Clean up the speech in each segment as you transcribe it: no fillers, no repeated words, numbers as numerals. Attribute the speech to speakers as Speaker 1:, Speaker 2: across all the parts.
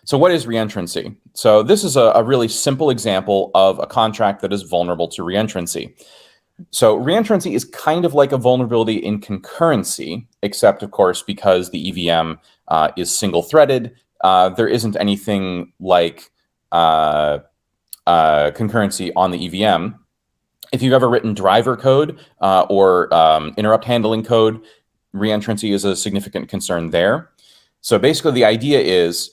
Speaker 1: So what is reentrancy? So this is a really simple example of a contract that is vulnerable to reentrancy. So reentrancy is kind of like a vulnerability in concurrency, except of course, because the EVM is single-threaded, there isn't anything like concurrency on the EVM. If you've ever written driver code or interrupt handling code, reentrancy is a significant concern there. So basically the idea is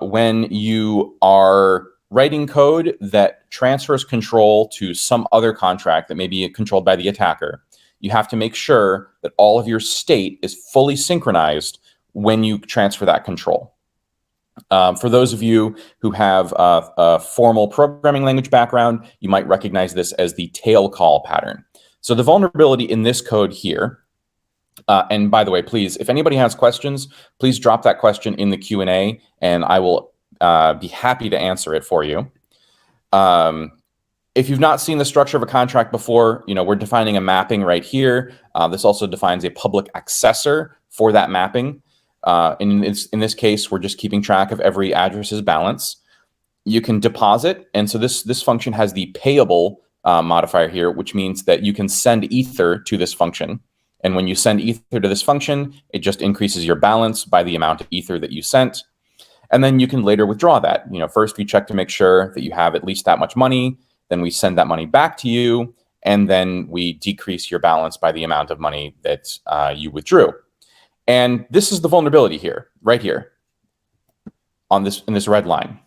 Speaker 1: when you are writing code that transfers control to some other contract that may be controlled by the attacker, you have to make sure that all of your state is fully synchronized when you transfer that control. For those of you who have a formal programming language background, you might recognize this as the tail call pattern. So the vulnerability in this code here, and by the way, please, if anybody has questions, please drop that question in the Q&A and I will be happy to answer it for you. If you've not seen the structure of a contract before, we're defining a mapping right here. This also defines a public accessor for that mapping. In this case, we're just keeping track of every address's balance. You can deposit, and so this function has the payable modifier here, which means that you can send ether to this function. And when you send ether to this function, it just increases your balance by the amount of ether that you sent. And then you can later withdraw that. First we check to make sure that you have at least that much money. Then we send that money back to you. And then we decrease your balance by the amount of money that you withdrew. And this is the vulnerability here, right here, in this red line.